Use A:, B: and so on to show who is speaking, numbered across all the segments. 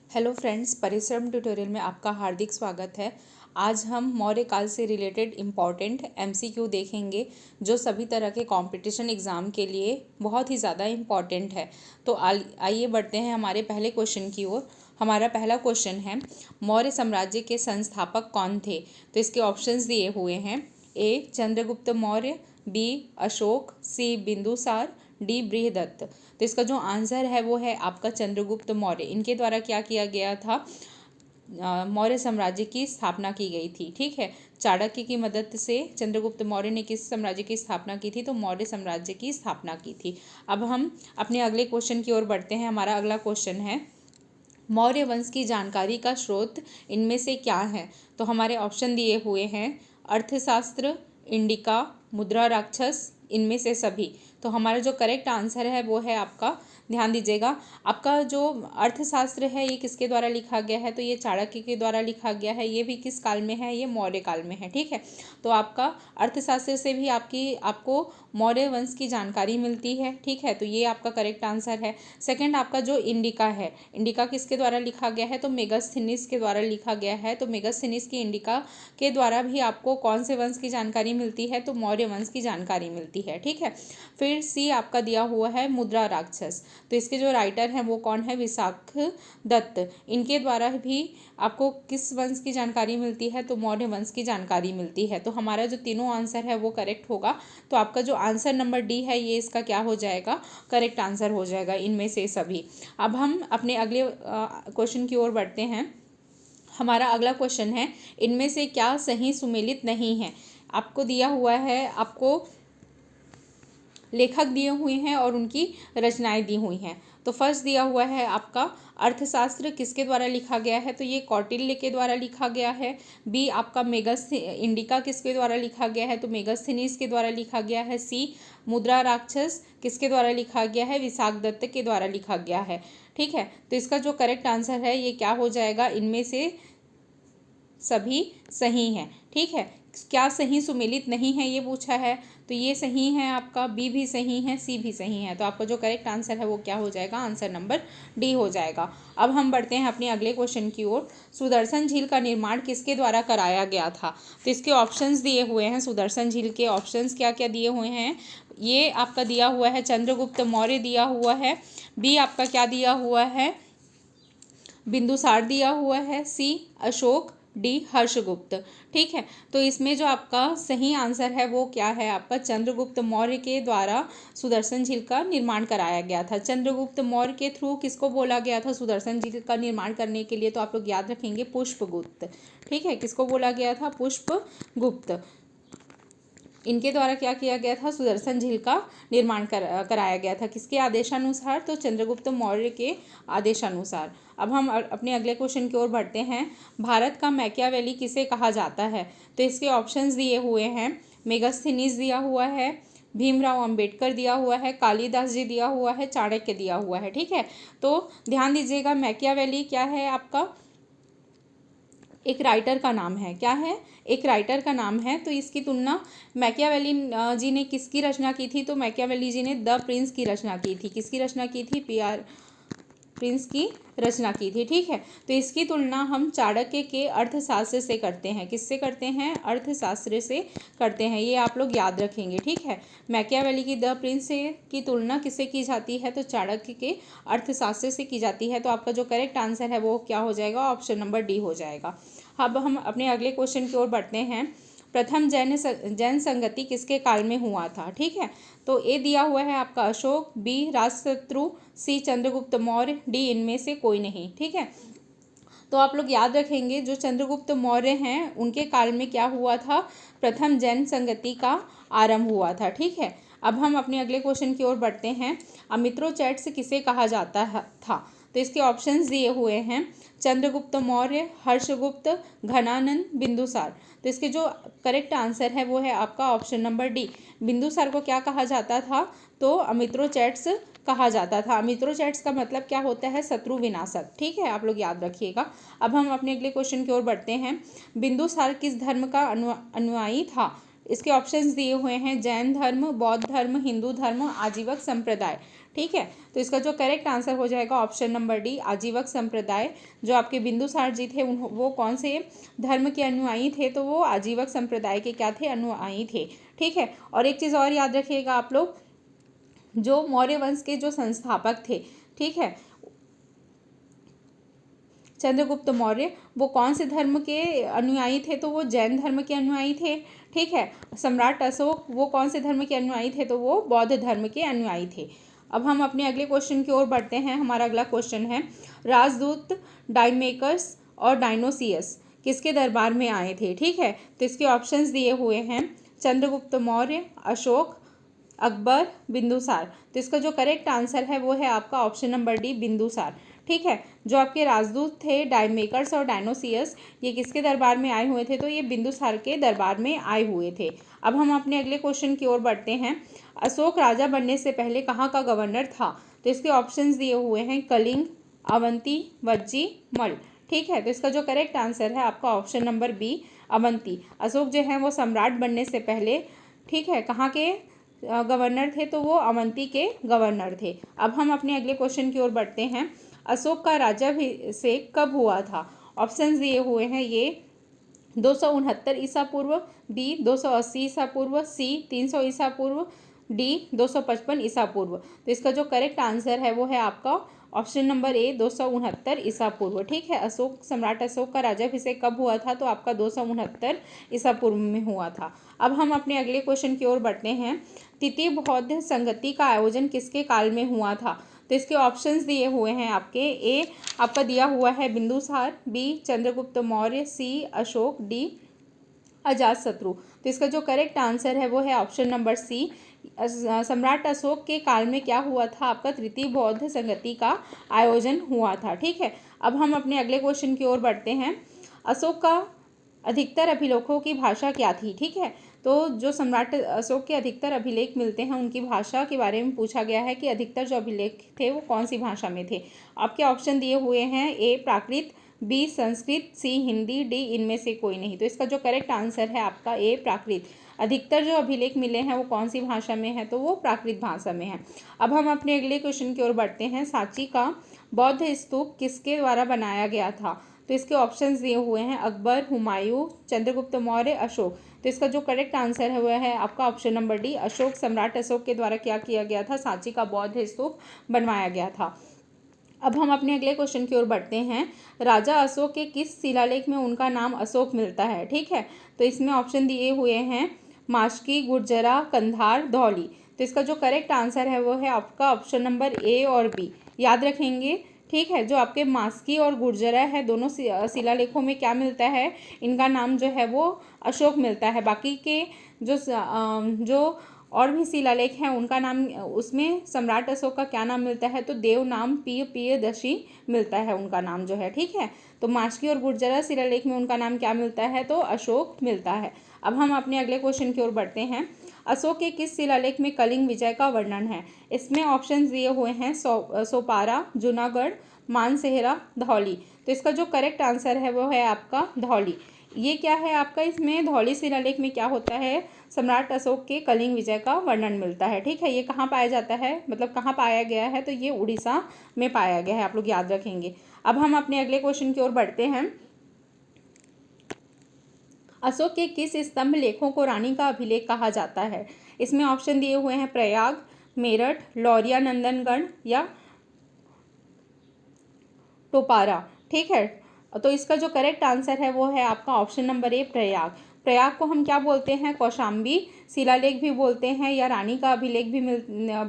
A: Hello friends, परिश्रम tutorial में आपका हार्दिक स्वागत है। आज हम मौर्य काल से रिलेटेड इम्पॉर्टेंट एमसीक्यू देखेंगे जो सभी तरह के कंपटीशन एग्ज़ाम के लिए बहुत ही ज़्यादा इम्पॉर्टेंट है। तो आइए बढ़ते हैं हमारे पहले क्वेश्चन की ओर। हमारा पहला क्वेश्चन है, मौर्य साम्राज्य के संस्थापक कौन थे? तो इसके ऑप्शंस दिए हुए हैं। ए चंद्रगुप्त मौर्य, बी अशोक, सी बिंदुसार, डी बृहदत्त। तो इसका जो आंसर है वो है आपका चंद्रगुप्त मौर्य। इनके द्वारा क्या किया गया था? मौर्य साम्राज्य की स्थापना की गई थी। ठीक है, चाणक्य की मदद से चंद्रगुप्त मौर्य ने किस साम्राज्य की स्थापना की थी? तो मौर्य साम्राज्य की स्थापना की थी। अब हम अपने अगले क्वेश्चन की ओर बढ़ते हैं। हमारा अगला क्वेश्चन है, मौर्य वंश की जानकारी का स्रोत इनमें से क्या है? तो हमारे ऑप्शन दिए हुए हैं, अर्थशास्त्र, इंडिका, मुद्रा राक्षस, इनमें से सभी। तो हमारा जो करेक्ट आंसर है वो है आपका, ध्यान दीजिएगा, आपका जो अर्थशास्त्र है ये किसके द्वारा लिखा गया है? तो ये चाणक्य के द्वारा लिखा गया है। ये भी किस काल में है? ये मौर्य काल में है। ठीक है, तो आपका अर्थशास्त्र से भी आपको मौर्य वंश की जानकारी मिलती है। ठीक है, तो ये आपका करेक्ट आंसर है। सेकंड, आपका जो इंडिका है, इंडिका किसके द्वारा लिखा गया है? तो मेगास्थनीज के द्वारा लिखा गया है। तो मेगास्थनीज की इंडिका के द्वारा भी आपको कौन से वंश की जानकारी मिलती है? तो मौर्य वंश की जानकारी मिलती है। ठीक है, फिर सी आपका दिया हुआ है मुद्रा राक्षस। तो इसके जो राइटर हैं वो कौन है? विशाख दत्त। इनके द्वारा भी आपको किस वंश की जानकारी मिलती है? तो मौर्य वंश की जानकारी मिलती है। तो हमारा जो तीनों आंसर है वो करेक्ट होगा। तो आपका जो आंसर नंबर डी है ये इसका क्या हो जाएगा? करेक्ट आंसर हो जाएगा, इनमें से सभी। अब हम अपने अगले क्वेश्चन की ओर बढ़ते हैं। हमारा अगला क्वेश्चन है, इनमें से क्या सही सुमेलित नहीं है? आपको दिया हुआ है, आपको लेखक दिए हुए हैं और उनकी रचनाएं दी हुई हैं। तो फर्स्ट दिया हुआ है आपका, अर्थशास्त्र किसके द्वारा लिखा गया है? तो ये कौटिल्य के द्वारा लिखा गया है। बी आपका इंडिका किसके द्वारा लिखा गया है? तो मेगास्थनीज के द्वारा लिखा गया है। सी मुद्रा राक्षस किसके द्वारा लिखा गया है? विशाख दत्त के द्वारा लिखा गया है। ठीक है, तो इसका जो करेक्ट आंसर है ये क्या हो जाएगा? इनमें से सभी सही हैं। ठीक है, क्या सही सुमेलित नहीं है ये पूछा है, तो ये सही है आपका, बी भी सही है, सी भी सही है। तो आपका जो करेक्ट आंसर है वो क्या हो जाएगा? आंसर नंबर डी हो जाएगा। अब हम बढ़ते हैं अपने अगले क्वेश्चन की ओर। सुदर्शन झील का निर्माण किसके द्वारा कराया गया था? तो इसके ऑप्शंस दिए हुए हैं। सुदर्शन झील के ऑप्शंस क्या क्या दिए हुए हैं? ये आपका दिया हुआ है चंद्रगुप्त मौर्य दिया हुआ है। बी आपका क्या दिया हुआ है? बिंदुसार दिया हुआ है। सी अशोक, डी हर्षगुप्त। ठीक है, तो इसमें जो आपका सही आंसर है वो क्या है? आपका चंद्रगुप्त मौर्य के द्वारा सुदर्शन झील का निर्माण कराया गया था। चंद्रगुप्त मौर्य के थ्रू किसको बोला गया था सुदर्शन झील का निर्माण करने के लिए? तो आप लोग याद रखेंगे, पुष्पगुप्त। ठीक है, किसको बोला गया था? पुष्पगुप्त। इनके द्वारा क्या किया गया था? सुदर्शन झील का निर्माण कराया गया था। किसके आदेशानुसार? तो चंद्रगुप्त मौर्य के आदेशानुसार। अब हम अपने अगले क्वेश्चन की ओर बढ़ते हैं। भारत का मैकियावेली किसे कहा जाता है? तो इसके ऑप्शंस दिए हुए हैं। मेगास्थनीज दिया हुआ है, भीमराव अंबेडकर दिया हुआ है, कालिदास जी दिया हुआ है, चाणक्य दिया हुआ है। ठीक है, तो ध्यान दीजिएगा, मैकियावेली क्या है आपका? एक राइटर का नाम है। क्या है? एक राइटर का नाम है। तो इसकी तुलना मैकियावेली जी ने किसकी रचना की थी? तो मैकियावेली जी ने द प्रिंस की रचना की थी। किसकी रचना की थी? प्रिंस की रचना की थी। ठीक है, तो इसकी तुलना हम चाणक्य के अर्थशास्त्र से करते हैं। किससे करते हैं? अर्थशास्त्र से करते हैं। ये आप लोग याद रखेंगे। ठीक है, मैकियावेली की द प्रिंस की तुलना किससे की जाती है? तो चाणक्य के अर्थशास्त्र से की जाती है। तो आपका जो करेक्ट आंसर है वो क्या हो जाएगा? ऑप्शन नंबर डी हो जाएगा। अब हम अपने अगले क्वेश्चन की ओर बढ़ते हैं। प्रथम जैन संगति किसके काल में हुआ था? ठीक है, तो ए दिया हुआ है आपका अशोक, बी राजशत्रु, सी चंद्रगुप्त मौर्य, डी इनमें से कोई नहीं। ठीक है, तो आप लोग याद रखेंगे, जो चंद्रगुप्त मौर्य हैं उनके काल में क्या हुआ था? प्रथम जैन संगति का आरंभ हुआ था। ठीक है, अब हम अपने अगले क्वेश्चन की ओर बढ़ते हैं। अमित्रोचैट्स किसे कहा जाता था? तो इसके ऑप्शंस दिए हुए हैं, चंद्रगुप्त मौर्य, हर्षगुप्त, घनानंद, बिंदुसार। तो इसके जो करेक्ट आंसर है वो है आपका ऑप्शन नंबर डी। बिंदुसार को क्या कहा जाता था? तो अमित्रोचैट्स कहा जाता था। अमित्रोचैट्स का मतलब क्या होता है? शत्रु विनाशक। ठीक है, आप लोग याद रखिएगा। अब हम अपने अगले क्वेश्चन की ओर बढ़ते हैं। बिंदुसार किस धर्म का अनुयायी था? इसके ऑप्शंस दिए हुए हैं, जैन धर्म, बौद्ध धर्म, हिंदू धर्म, आजीवक संप्रदाय। ठीक है। तो इसका जो करेक्ट आंसर हो जाएगा ऑप्शन नंबर डी, आजीवक संप्रदाय। जो आपके बिंदुसार जी थे वो कौन से धर्म के अनुयायी थे, तो वो आजीवक संप्रदाय के क्या थे, अनुयायी थे। ठीक है। और एक चीज़ और याद रखिएगा आप लोग, जो मौर्य वंश के जो संस्थापक थे, ठीक है, चंद्रगुप्त मौर्य, वो कौन से धर्म के अनुयायी थे, तो वो जैन धर्म के अनुयायी थे। ठीक है। सम्राट अशोक वो कौन से धर्म के अनुयायी थे, तो वो बौद्ध धर्म के अनुयायी थे। अब हम अपने अगले क्वेश्चन की ओर बढ़ते हैं। हमारा अगला क्वेश्चन है, राजदूत डायमेकस और डायनोसियस किसके दरबार में आए थे। ठीक है। तो इसके ऑप्शंस दिए हुए हैं, चंद्रगुप्त मौर्य, अशोक, अकबर, बिंदुसार। तो इसका जो करेक्ट आंसर है वो है आपका ऑप्शन नंबर डी, बिंदुसार। ठीक है। जो आपके राजदूत थे डायमेकर्स और डायनोसियस, ये किसके दरबार में आए हुए थे, तो ये बिंदुसार के दरबार में आए हुए थे। अब हम अपने अगले क्वेश्चन की ओर बढ़ते हैं। अशोक राजा बनने से पहले कहाँ का गवर्नर था। तो इसके ऑप्शंस दिए हुए हैं, कलिंग, अवंती, वज्जी, मल। ठीक है। तो इसका जो करेक्ट आंसर है आपका option number B, Avanti. Ashok जो है वो सम्राट बनने से पहले, ठीक है, कहाँ के गवर्नर थे, तो वो अवंती के गवर्नर थे। अब हम अपने अगले क्वेश्चन की ओर बढ़ते हैं। अशोक का राज्याभिषेक कब हुआ था। ऑप्शंस दिए हुए हैं, ये 269 ईसा पूर्व, बी 280 ईसा पूर्व, सी 300 ईसा पूर्व, डी 255 ईसा पूर्व। तो इसका जो करेक्ट आंसर है वो है आपका ऑप्शन नंबर ए, 269 ईसा पूर्व। ठीक है। सम्राट अशोक का राज्याभिषेक कब हुआ था, तो आपका 269 ईसा पूर्व में हुआ था। अब हम अपने अगले क्वेश्चन की ओर बढ़ते हैं। तृतीय बौद्ध संगति का आयोजन किसके काल में हुआ था। तो इसके ऑप्शंस दिए हुए हैं आपके, ए आपका दिया हुआ है बिंदुसार, बी चंद्रगुप्त मौर्य, सी अशोक, डी अजातशत्रु। तो इसका जो करेक्ट आंसर है वो है ऑप्शन नंबर सी, सम्राट अशोक के काल में क्या हुआ था, आपका तृतीय बौद्ध संगति का आयोजन हुआ था। ठीक है। अब हम अपने अगले क्वेश्चन की ओर बढ़ते हैं। अशोक का अधिकतर अभिलेखों की भाषा क्या थी। ठीक है। तो जो सम्राट अशोक के अधिकतर अभिलेख मिलते हैं, उनकी भाषा के बारे में पूछा गया है कि अधिकतर जो अभिलेख थे वो कौन सी भाषा में थे। आपके ऑप्शन दिए हुए हैं, ए प्राकृत, बी संस्कृत, सी हिंदी, डी इनमें से कोई नहीं। तो इसका जो करेक्ट आंसर है आपका ए प्राकृत। अधिकतर जो अभिलेख मिले हैं वो कौन सी भाषा में है, तो वो प्राकृत भाषा में है। अब हम अपने अगले क्वेश्चन की ओर बढ़ते हैं। सांची का बौद्ध स्तूप किसके द्वारा बनाया गया था। तो इसके ऑप्शंस दिए हुए हैं, अकबर, हुमायूं, चंद्रगुप्त मौर्य, अशोक। तो इसका जो करेक्ट आंसर है वह है आपका ऑप्शन नंबर डी, अशोक। सम्राट अशोक के द्वारा क्या किया गया था, सांची का बौद्ध स्तूप बनवाया गया था। अब हम अपने अगले क्वेश्चन की ओर बढ़ते हैं। राजा अशोक के किस शिलालेख में उनका नाम अशोक मिलता है। ठीक है। तो इसमें ऑप्शन दिए हुए हैं, मास्की, गुर्जरा, कंधार, धौली। तो इसका जो करेक्ट आंसर है वो है आपका ऑप्शन नंबर ए और बी। याद रखेंगे। ठीक है। जो आपके मास्की और गुर्जरा है, दोनों शिलालेखों में क्या मिलता है, इनका नाम जो है वो अशोक मिलता है। बाकी के जो और भी शिलालेख हैं उनका नाम, उसमें सम्राट अशोक का क्या नाम मिलता है, तो देव नाम प्रियदर्शी मिलता है उनका नाम जो है। ठीक है। तो मास्की और गुर्जरा शिलालेख में उनका नाम क्या मिलता है, तो अशोक मिलता है। अब हम अपने अगले क्वेश्चन की ओर बढ़ते हैं। अशोक के किस शिलालेख में कलिंग विजय का वर्णन है। इसमें ऑप्शंस दिए हुए हैं, सोपारा, जूनागढ़, मानसेहरा, धौली। तो इसका जो करेक्ट आंसर है वो है आपका धौली। ये क्या है आपका, इसमें धौली शिलालेख में क्या होता है, सम्राट अशोक के कलिंग विजय का वर्णन मिलता है। ठीक है। ये कहाँ पाया जाता है, मतलब कहाँ पाया गया है, तो ये उड़ीसा में पाया गया है, आप लोग याद रखेंगे। अब हम अपने अगले क्वेश्चन की ओर बढ़ते हैं। अशोक के किस स्तंभ लेखों को रानी का अभिलेख कहा जाता है। इसमें ऑप्शन दिए हुए हैं, प्रयाग, मेरठ, लौरिया नंदनगढ़ या टोपारा। ठीक है। तो इसका जो करेक्ट आंसर है वो है आपका option number A, Prayag. Prayag को हम क्या बोलते हैं, कौशाम्बी शिलालेख भी बोलते हैं या रानी का अभिलेख भी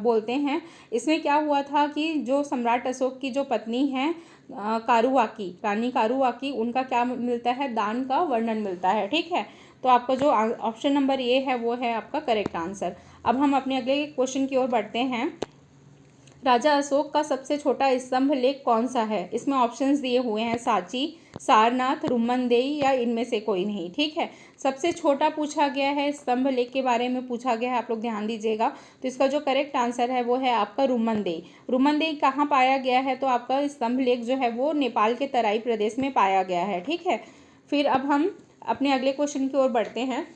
A: बोलते हैं। इसमें क्या हुआ था कि जो सम्राट अशोक की जो पत्नी है कारुवाकी, रानी कारुवाकी, उनका क्या मिलता है, दान का वर्णन मिलता है। ठीक है। तो आपका जो ऑप्शन नंबर ए है वो है आपका करेक्ट आंसर। अब हम अपने अगले क्वेश्चन की ओर बढ़ते हैं। राजा अशोक का सबसे छोटा स्तंभ लेख कौन सा है। इसमें ऑप्शंस दिए हुए हैं, सांची, सारनाथ, रुमनदेई या इनमें से कोई नहीं। ठीक है। सबसे छोटा पूछा गया है, स्तंभ लेख के बारे में पूछा गया है, आप लोग ध्यान दीजिएगा। तो इसका जो करेक्ट आंसर है वो है आपका रुमनदेई। रुमनदेई कहाँ पाया गया है, तो आपका स्तंभ लेख जो है वो नेपाल के तराई प्रदेश में पाया गया है। ठीक है। फिर अब हम अपने अगले क्वेश्चन की ओर बढ़ते हैं।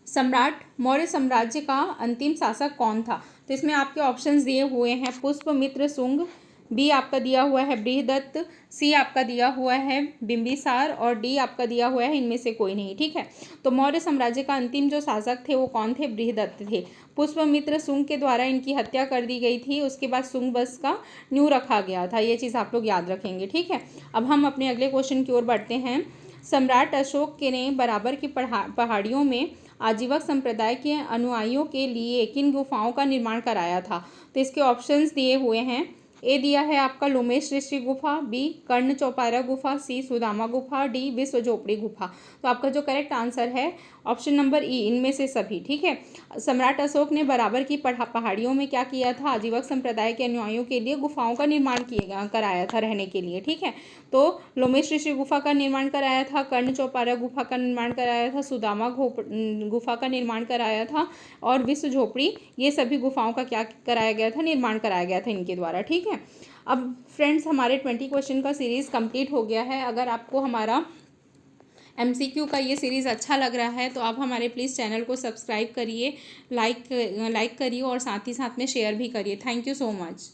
A: सम्राट मौर्य साम्राज्य का अंतिम शासक कौन था। तो इसमें आपके ऑप्शंस दिए हुए हैं पुष्पमित्र शुंग, बी आपका दिया हुआ है बृहदत्त, सी आपका दिया हुआ है बिंबिसार और डी आपका दिया हुआ है इनमें से कोई नहीं। ठीक है, तो मौर्य साम्राज्य का अंतिम जो शासक थे वो कौन थे? बृहदत्त थे। पुष्पमित्र शुंग के द्वारा इनकी हत्या कर दी गई थी, उसके बाद शुंग वंश का न्यू रखा गया था। ये चीज़ आप लोग याद रखेंगे। ठीक है, अब हम अपने अगले क्वेश्चन की ओर बढ़ते हैं। सम्राट अशोक के ने बराबर की पहाड़ियों में आजीवक संप्रदाय के अनुयायियों के लिए किन गुफाओं का निर्माण कराया था? तो इसके ऑप्शंस दिए हुए हैं। ए दिया है आपका लोमेश ऋषि गुफा, बी कर्ण चौपारा गुफा, सी सुदामा गुफा, डी विश्व झोपड़ी गुफा। तो आपका जो करेक्ट आंसर है ऑप्शन नंबर ई, इनमें से सभी। ठीक है, सम्राट अशोक ने बराबर की पहाड़ियों में क्या किया था? आजीवक संप्रदाय के अनुयायियों के लिए गुफाओं का निर्माण कराया था रहने के लिए। ठीक है, तो लोमेश ऋषि गुफा का निर्माण कराया था, कर्ण चौपारा गुफा का निर्माण कराया था, सुदामा गुफा का निर्माण कराया था और विश्व झोपड़ी, ये सभी गुफाओं का क्या कराया गया था? निर्माण कराया गया था इनके द्वारा। ठीक है, अब फ्रेंड्स हमारे 20 क्वेश्चन का सीरीज़ कंप्लीट हो गया है। अगर आपको हमारा MCQ का ये सीरीज़ अच्छा लग रहा है तो आप हमारे प्लीज़ चैनल को सब्सक्राइब करिए, लाइक करिए और साथ ही साथ में शेयर भी करिए। Thank you so much.